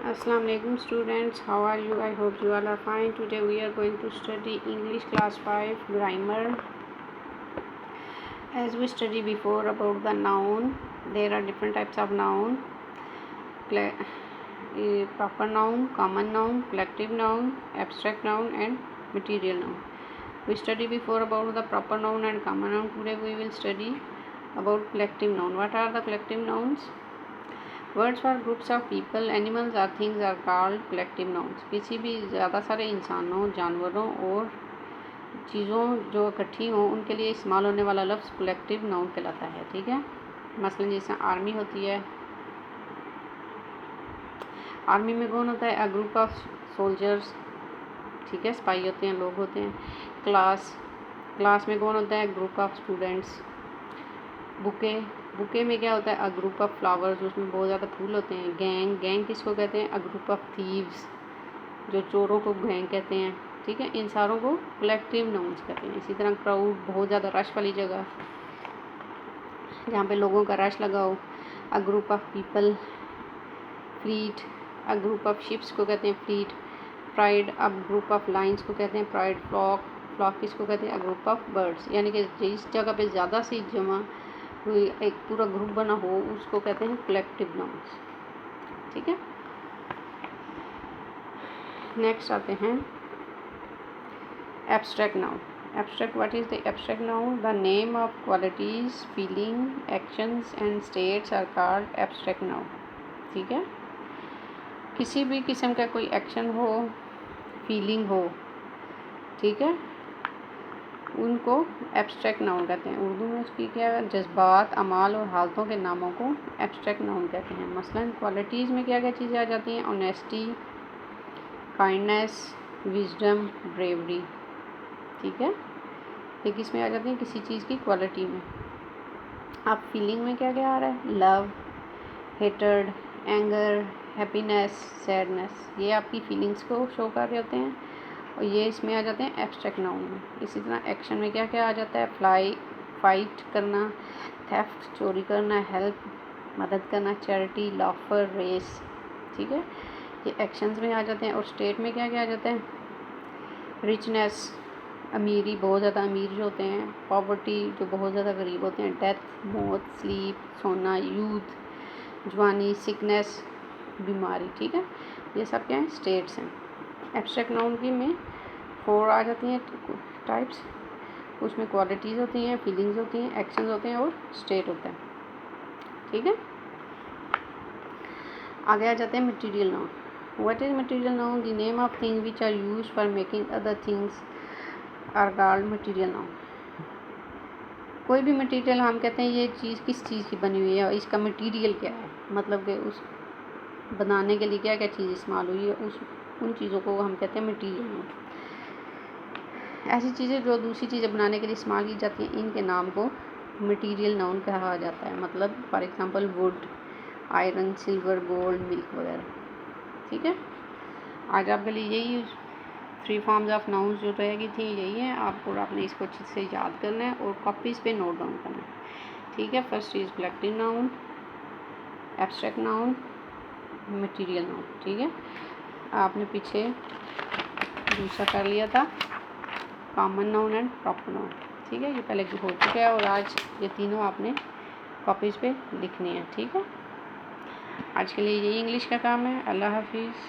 Assalamu alaikum students, how are you? I hope you all are fine. Today we are going to study English class 5 grammar. As we studied before about the noun, there are different types of noun: proper noun, common noun, collective noun, abstract noun and material noun. We studied before about the proper noun and common noun. Today we will study about collective noun. What are the collective nouns? Words for groups of people, animals और things are called collective nouns. किसी भी ज़्यादा सारे इंसानों, जानवरों और चीज़ों जो इकट्ठी हों उनके लिए इस्तेमाल होने वाला लफ्ज़ कलेक्टिव नाउन कहलाता है। ठीक है, मसलन जैसे आर्मी होती है, आर्मी में कौन होता है? A group of soldiers. ठीक है, स्पाई होते हैं, लोग होते हैं। क्लास में कौन होता है? Group of students. बुके में क्या होता है? अ ग्रुप ऑफ फ्लावर्स, उसमें बहुत ज़्यादा फूल होते हैं। गैंग किसको कहते हैं? अ ग्रुप ऑफ थीव्स, जो चोरों को गैंग कहते हैं। ठीक है, इन सारों को कलेक्टिव नाउन्स कहते हैं। इसी तरह क्राउड, बहुत ज़्यादा रश वाली जगह जहाँ पे लोगों का रश लगा हो, a group of people. Fleet, a group of ships को कहते हैं fleet. Pride, a group of lines को कहते हैं प्राइड। फ्लॉक किसको कहते हैं? A group of birds. यानी कि जिस जगह पे ज़्यादा सी जमा कोई एक पूरा ग्रुप बना हो उसको कहते हैं कलेक्टिव नाउन्स। ठीक है, नेक्स्ट आते हैं abstract noun. Abstract, what is the abstract noun? The name of qualities, feeling, actions and states are called abstract noun. ठीक है, किसी भी किस्म का कोई एक्शन हो, फीलिंग हो, ठीक है, उनको एब्स्ट्रैक्ट नाउन कहते हैं। उर्दू में उसकी क्या है? जज्बात, अमाल और हालतों के नामों को एब्स्ट्रैक्ट नाउन कहते हैं। मसलन क्वालिटीज़ में क्या क्या चीज़ें आ जाती हैं? Honesty, kindness, wisdom, bravery. ठीक है, ये किस में आ जाती हैं? किसी चीज़ की क्वालिटी में। अब फीलिंग में क्या क्या आ रहा है? Love, hatred, anger, happiness, sadness, ये आपकी फीलिंग्स को शो कर रहे होते हैं और ये इसमें आ जाते हैं एब्स्ट्रैक्ट नाउन में। इसी तरह एक्शन में क्या क्या आ जाता है? फाइट करना, थेफ्ट, चोरी करना, हेल्प, मदद करना, चैरिटी, लाफर, रेस। ठीक है, ये एक्शंस में आ जाते हैं। और स्टेट में क्या क्या आ जाता है? रिचनेस, अमीरी, बहुत ज़्यादा अमीर जो होते हैं। पॉवर्टी, जो बहुत ज़्यादा गरीब होते हैं। डेथ, मौत, स्लीप, सोना। यूथ, जवानी। सिकनेस, बीमारी। ठीक है, ये सब क्या हैं? स्टेट्स हैं। एब्स्ट्रैक्ट नाउन की में 4 आ जाती हैं टाइप्स। उसमें क्वालिटीज़ होती हैं, फीलिंग्स होती हैं, एक्शंस होते हैं और स्टेट होता है। ठीक है, आगे आ जाते हैं material noun. What is material noun? The name of thing which are used for making other things are called material noun. कोई भी मटेरियल हम कहते हैं ये चीज़ किस चीज़ की बनी हुई है, इसका मटेरियल क्या है, मतलब कि उस बनाने के लिए क्या क्या चीज़ इस्तेमाल हुई है, उन चीज़ों को हम कहते हैं मटेरियल नाउन। ऐसी चीज़ें जो दूसरी चीज़ें बनाने के लिए इस्तेमाल की जाती हैं, इनके नाम को मटेरियल नाउन कहा जाता है। मतलब for example would, iron, silver, gold, milk वगैरह। ठीक है, आज आपके लिए यही 3 फॉर्म्स ऑफ नाउन्स जो रहेगी थी यही है। आपने इसको अच्छे से याद करना है और कॉपीज़ पे नोट डाउन करना है। ठीक है, first is collective noun, abstract noun, material noun. ठीक है, आपने पीछे दूसरा कर लिया था common noun and proper noun. ठीक है, ये पहले हो चुका है और आज ये तीनों आपने कॉपीज़ पे लिखनी है। ठीक है, आज के लिए यही इंग्लिश का काम है। अल्लाह हाफिज़।